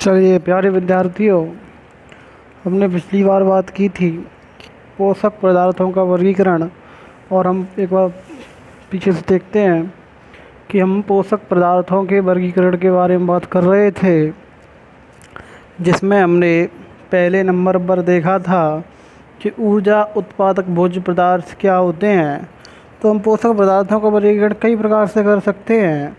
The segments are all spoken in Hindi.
चलिए प्यारे विद्यार्थियों, हमने पिछली बार बात की थी पोषक पदार्थों का वर्गीकरण। और हम एक बार पीछे से देखते हैं कि हम पोषक पदार्थों के वर्गीकरण के बारे में बात कर रहे थे, जिसमें हमने पहले नंबर पर देखा था कि ऊर्जा उत्पादक भोज्य पदार्थ क्या होते हैं। तो हम पोषक पदार्थों का वर्गीकरण कई प्रकार से कर सकते हैं,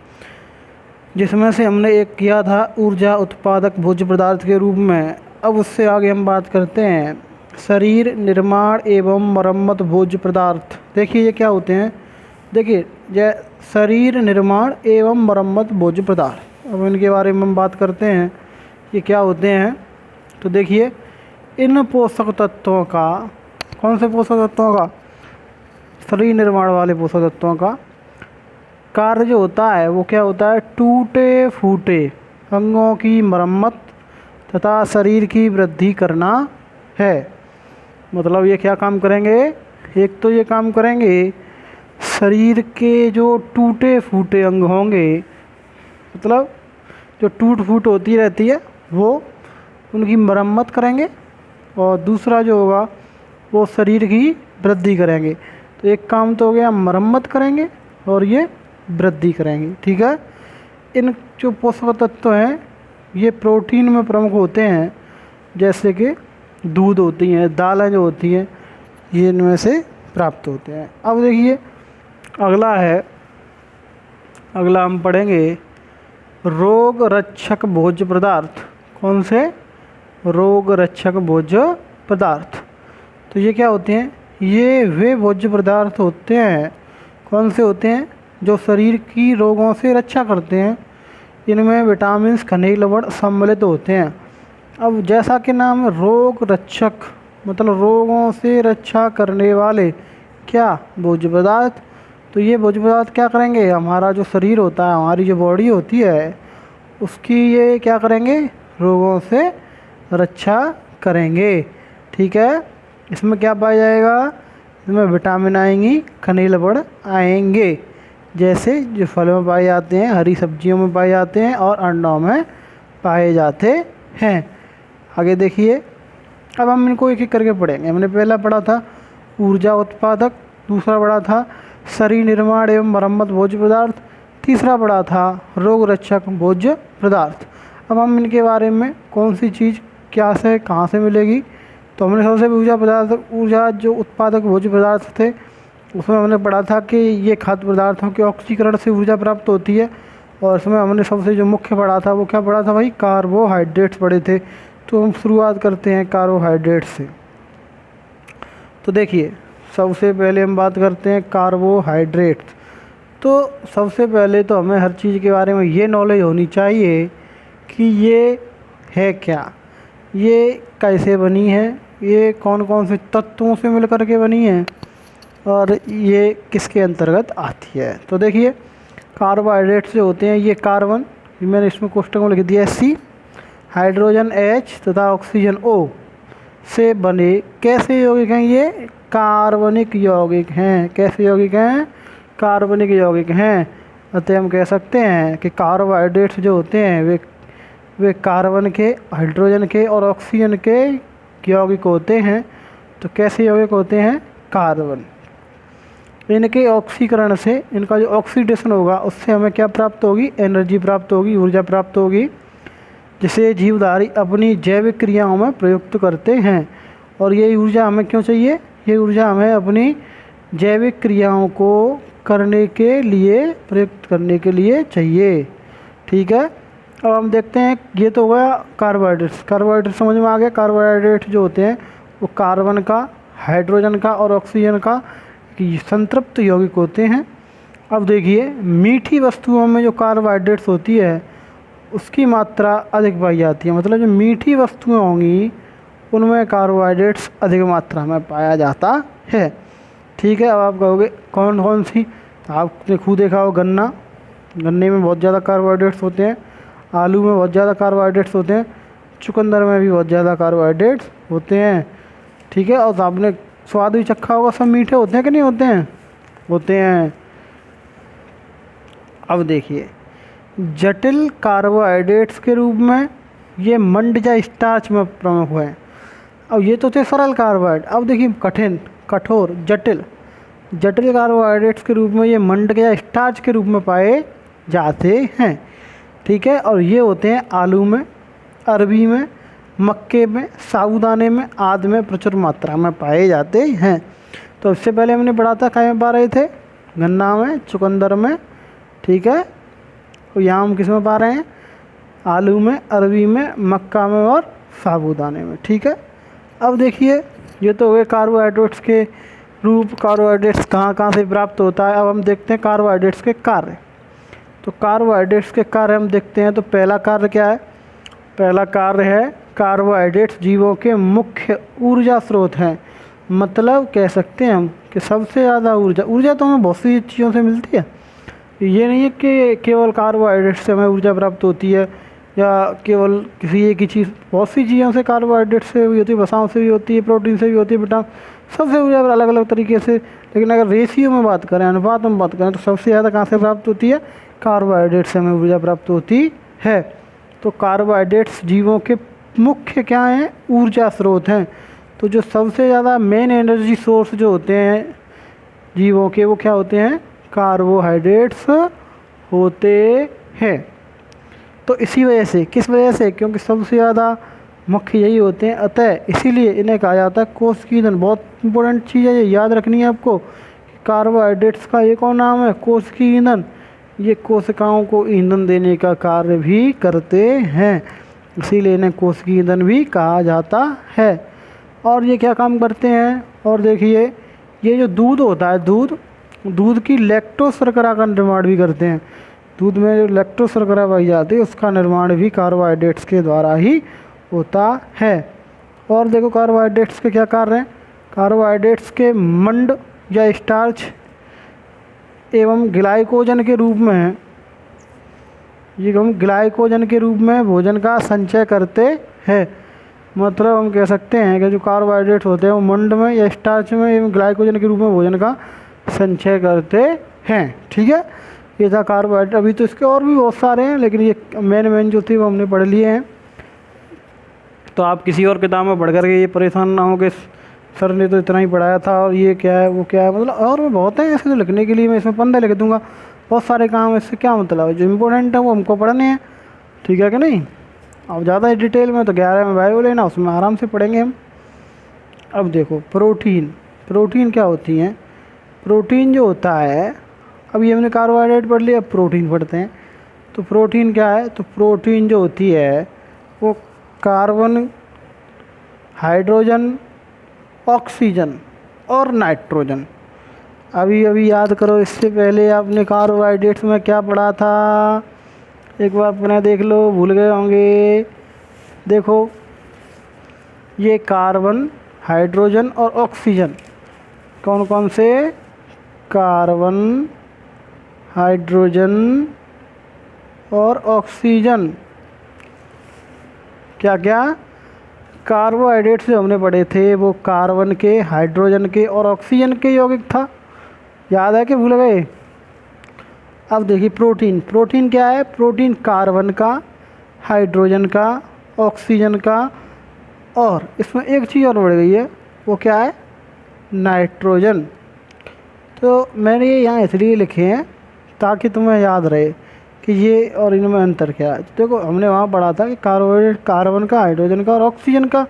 जिसमें से हमने एक किया था ऊर्जा उत्पादक भोज्य पदार्थ के रूप में। अब उससे आगे हम बात करते हैं शरीर निर्माण एवं मरम्मत भोज्य पदार्थ। देखिए ये क्या होते हैं। देखिए जय शरीर निर्माण एवं मरम्मत भोज्य पदार्थ, अब इनके बारे में हम बात करते हैं ये क्या होते हैं। तो देखिए इन पोषक तत्वों का, कौन से पोषक तत्वों का, शरीर निर्माण वाले पोषक तत्वों का कार्य जो होता है वो क्या होता है, टूटे फूटे अंगों की मरम्मत तथा शरीर की वृद्धि करना है। मतलब ये क्या काम करेंगे, एक तो ये काम करेंगे शरीर के जो टूटे फूटे अंग होंगे, मतलब जो टूट फूट होती रहती है वो उनकी मरम्मत करेंगे, और दूसरा जो होगा वो शरीर की वृद्धि करेंगे। तो एक काम तो हो गया मरम्मत करेंगे और ये वृद्धि करेंगे। ठीक है, इन जो पोषक तत्व हैं ये प्रोटीन में प्रमुख होते हैं, जैसे कि दूध होती हैं, दालें जो होती हैं, ये इनमें से प्राप्त होते हैं। अब देखिए अगला है, अगला हम पढ़ेंगे रोग रक्षक भोज्य पदार्थ। कौन से, रोग रक्षक भोज्य पदार्थ। तो ये क्या होते हैं, ये वे भोज्य पदार्थ होते हैं, कौन से होते हैं, जो शरीर की रोगों से रक्षा करते हैं। इनमें विटामिन खनिज लवण सम्मिलित होते हैं। अब जैसा कि नाम रोग रक्षक, मतलब रोगों से रक्षा करने वाले क्या भोज्य पदार्थ। तो ये भोज्य पदार्थ क्या करेंगे, हमारा जो शरीर होता है, हमारी जो बॉडी होती है, उसकी ये क्या करेंगे, रोगों से रक्षा करेंगे। ठीक है, इसमें क्या पाया जाएगा, इसमें विटामिन आएंगी, खनिज लवण आएंगे, जैसे जो फलों में पाए जाते हैं, हरी सब्जियों में पाए जाते हैं और अंडों में पाए जाते हैं। आगे देखिए, अब हम इनको एक एक करके पढ़ेंगे। हमने पहला पढ़ा था ऊर्जा उत्पादक, दूसरा पढ़ा था शरीर निर्माण एवं मरम्मत भोज्य पदार्थ, तीसरा पढ़ा था रोग रक्षक भोज्य पदार्थ। अब हम इनके बारे में कौन सी चीज़ क्या से कहाँ से मिलेगी। तो हमने सबसे ऊर्जा पदार्थ, ऊर्जा जो उत्पादक भोज्य पदार्थ थे उसमें हमने पढ़ा था कि ये खाद्य पदार्थों के ऑक्सीकरण से ऊर्जा प्राप्त होती है। और इसमें हमने सबसे जो मुख्य पढ़ा था वो क्या पढ़ा था भाई, कार्बोहाइड्रेट्स पढ़े थे। तो हम शुरुआत करते हैं कार्बोहाइड्रेट से। तो देखिए सबसे पहले हम बात करते हैं कार्बोहाइड्रेट्स। तो सबसे पहले तो हमें हर चीज़ के बारे में ये नॉलेज होनी चाहिए कि ये है क्या, ये कैसे बनी है, ये कौन कौन से तत्वों से मिल कर के बनी है और ये किसके अंतर्गत आती है। तो देखिए कार्बोहाइड्रेट्स जो होते हैं ये कार्बन, मैंने इसमें कोष्टक में लिख दिया सी, हाइड्रोजन H तथा ऑक्सीजन O से बने कैसे यौगिक हैं, ये कार्बनिक यौगिक हैं। कैसे यौगिक हैं, कार्बनिक यौगिक हैं। अतः हम कह सकते हैं कि कार्बोहाइड्रेट्स जो होते हैं वे कार्बन के, हाइड्रोजन के और ऑक्सीजन के यौगिक होते हैं। तो कैसे यौगिक होते हैं, कार्बन। इनके ऑक्सीकरण से, इनका जो ऑक्सीडेशन होगा उससे हमें क्या प्राप्त होगी, एनर्जी प्राप्त होगी, ऊर्जा प्राप्त होगी, जिसे जीवधारी अपनी जैविक क्रियाओं में प्रयुक्त करते हैं। और ये ऊर्जा हमें क्यों चाहिए, ये ऊर्जा हमें अपनी जैविक क्रियाओं को करने के लिए, प्रयुक्त करने के लिए चाहिए। ठीक है, अब हम देखते हैं, ये तो हो गया कार्बोहाइड्रेट्स। कार्बोहाइड्रेट समझ में आ गया। कार्बोहाइड्रेट जो होते हैं वो कार्बन का, हाइड्रोजन का और ऑक्सीजन का संतृप्त यौगिक होते हैं। अब देखिए मीठी वस्तुओं में जो कार्बोहाइड्रेट्स होती है उसकी मात्रा अधिक पाई जाती है। मतलब जो मीठी वस्तुएं होंगी उनमें कार्बोहाइड्रेट्स अधिक मात्रा में पाया जाता है। ठीक है, अब आप कहोगे कौन कौन सी, आपने खुद देखा हो गन्ना, गन्ने में बहुत ज़्यादा कार्बोहाइड्रेट्स होते हैं, आलू में बहुत ज़्यादा कार्बोहाइड्रेट्स होते हैं, चुकंदर में भी बहुत ज़्यादा कार्बोहाइड्रेट्स होते हैं। ठीक है, और आपने स्वाद भी चखा होगा, सब मीठे होते हैं कि नहीं होते हैं, होते हैं। अब देखिए जटिल कार्बोहाइड्रेट्स के रूप में ये मंड या स्टार्च में प्रमुख हैं। अब ये तो थे सरल कार्बोहाइड्रेट। अब देखिए कठिन, कठोर, जटिल, जटिल कार्बोहाइड्रेट्स के रूप में ये मंड या स्टार्च के रूप में पाए जाते हैं। ठीक है, और ये होते हैं आलू में, अरबी में, मक्के में, साबूदाने में आदि में प्रचुर मात्रा में पाए जाते हैं। तो इससे पहले हमने पढ़ा था, क्या में पा रहे थे, गन्ना में, चुकंदर में। ठीक है, तो यहाँ हम किस में पा रहे हैं, आलू में, अरबी में, मक्का में और साबूदाने में। ठीक है, अब देखिए ये तो हुए कार्बोहाइड्रेट्स के रूप, कार्बोहाइड्रेट्स कहाँ कहाँ से प्राप्त होता है। अब हम देखते हैं कार्बोहाइड्रेट्स के कार्य। तो कार्बोहाइड्रेट्स के कार्य हम देखते हैं। तो पहला कार्य क्या है, पहला कार्य है कार्बोहाइड्रेट्स जीवों के मुख्य ऊर्जा स्रोत हैं। मतलब कह सकते हैं हम कि सबसे ज़्यादा ऊर्जा तो हमें बहुत सी चीज़ों से मिलती है। ये नहीं है कि केवल कार्बोहाइड्रेट्स से हमें ऊर्जा प्राप्त होती है या केवल किसी एक ही चीज़, बहुत सी चीज़ों से कार्बोहाइड्रेट से भी होती है, वसाओं से भी होती है, प्रोटीन से भी होती है, विटामिन, सबसे ऊर्जा अलग अलग तरीके से। लेकिन अगर रेशियो में बात करें, अनुपात में बात करें, तो सबसे ज़्यादा कहाँ से प्राप्त होती है, कार्बोहाइड्रेट से हमें ऊर्जा प्राप्त होती है। तो कार्बोहाइड्रेट्स जीवों के मुख्य क्या हैं, ऊर्जा स्रोत हैं। तो जो सबसे ज़्यादा मेन एनर्जी सोर्स जो होते हैं जीवों के, वो क्या होते हैं, कार्बोहाइड्रेट्स होते हैं। तो इसी वजह से, किस वजह से, क्योंकि सबसे ज़्यादा मुख्य यही होते हैं, अतः इसीलिए इन्हें कहा जाता है कोशिकीय ईंधन। बहुत इंपॉर्टेंट चीज़ है, ये याद रखनी है आपको। कार्बोहाइड्रेट्स का एक और नाम है कोशिकीय ईंधन। ये कोशिकाओं को ईंधन देने का कार्य भी करते हैं, इसीलिए इन्हें कोशिकीय ईंधन भी कहा जाता है। और ये क्या काम करते हैं, और देखिए ये जो दूध होता है, दूध की लैक्टोज शर्करा का निर्माण भी करते हैं। दूध में जो लैक्टोज शर्करा पाई जाती है, उसका निर्माण भी कार्बोहाइड्रेट्स के द्वारा ही होता है। और देखो कार्बोहाइड्रेट्स के क्या कार्य हैं, कार्बोहाइड्रेट्स के मंड या स्टार्च एवं ग्लाइकोजन के रूप में हैं। ये हम ग्लाइकोजन के रूप में भोजन का संचय करते हैं। मतलब हम कह सकते हैं कि जो कार्बोहाइड्रेट होते हैं वो मंड में या स्टार्च में एवं ग्लाइकोजन के रूप में भोजन का संचय करते हैं। ठीक है, ये था कार्बोहाइड्रेट। अभी तो इसके और भी बहुत सारे हैं, लेकिन ये मेन जो थे वो हमने पढ़ लिए हैं। तो आप किसी और किताब में पढ़ करके ये परेशान ना हो कि सर ने तो इतना ही पढ़ाया था और ये क्या है वो क्या है। मतलब और भी बहुत है ऐसे तो लिखने के लिए, मैं इसमें 15 लिख दूंगा, बहुत सारे काम। इससे क्या मतलब है, जो इम्पोर्टेंट है वो हमको पढ़ने हैं। ठीक है कि नहीं। अब ज़्यादा डिटेल में तो 11 में बायो लेना, उसमें आराम से पढ़ेंगे हम। अब देखो प्रोटीन क्या होती हैं। प्रोटीन जो होता है, अभी हमने कार्बोहाइड्रेट पढ़ लिया, अब प्रोटीन पढ़ते हैं। तो प्रोटीन क्या है, तो प्रोटीन जो होती है वो कार्बन, हाइड्रोजन, ऑक्सीजन और नाइट्रोजन। अभी याद करो, इससे पहले आपने कार्बोहाइड्रेट्स में क्या पढ़ा था, एक बार अपने देख लो, भूल गए होंगे। देखो ये कार्बन, हाइड्रोजन और ऑक्सीजन, कौन कौन से, कार्बन, हाइड्रोजन और ऑक्सीजन। क्या क्या, कार्बोहाइड्रेट्स जो हमने पढ़े थे वो कार्बन के, हाइड्रोजन के और ऑक्सीजन के यौगिक था। याद है कि भूल गए। अब देखिए प्रोटीन क्या है, प्रोटीन कार्बन का, हाइड्रोजन का, ऑक्सीजन का, और इसमें एक चीज़ और बढ़ गई है, वो क्या है, नाइट्रोजन। तो मैंने ये यहाँ इसलिए लिखे हैं ताकि तुम्हें याद रहे कि ये और इनमें अंतर क्या है। देखो हमने वहाँ पढ़ा था कि कार्बोहाइड्रेट कार्बन का, हाइड्रोजन का और ऑक्सीजन का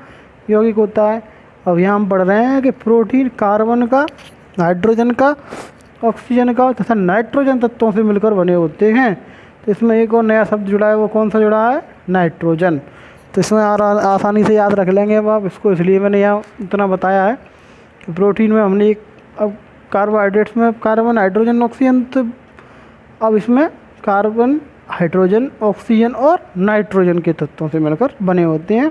यौगिक होता है। अब यहाँ हम पढ़ रहे हैं कि प्रोटीन कार्बन का, हाइड्रोजन का, ऑक्सीजन का तथा नाइट्रोजन तत्वों से मिलकर बने होते हैं। तो इसमें एक और नया शब्द जुड़ा है, वो कौन सा जुड़ा है, नाइट्रोजन। तो इसमें आसानी से याद रख लेंगे अब आप इसको, इसलिए मैंने यहाँ इतना बताया है कि प्रोटीन में हमने एक, अब कार्बोहाइड्रेट्स में कार्बन, हाइड्रोजन, ऑक्सीजन, तो अब इसमें कार्बन, हाइड्रोजन, ऑक्सीजन और नाइट्रोजन के तत्वों से मिलकर बने होते हैं।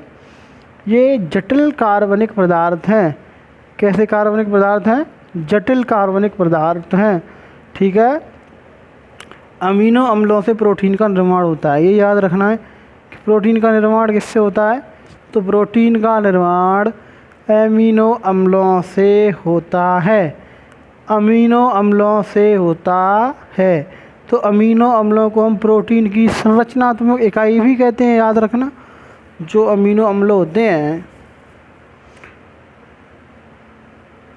ये जटिल कार्बनिक पदार्थ हैं। कैसे कार्बनिक पदार्थ हैं, जटिल कार्बनिक पदार्थ हैं। ठीक है, अमीनो अम्लों से प्रोटीन का निर्माण होता है। ये याद रखना है कि प्रोटीन का निर्माण किससे होता है, तो प्रोटीन का निर्माण अमीनो अम्लों से होता है। अमीनो अम्लों से होता है। तो अमीनो अम्लों को हम प्रोटीन की संरचनात्मक इकाई भी कहते हैं, याद रखना। जो अमीनो अम्ल होते हैं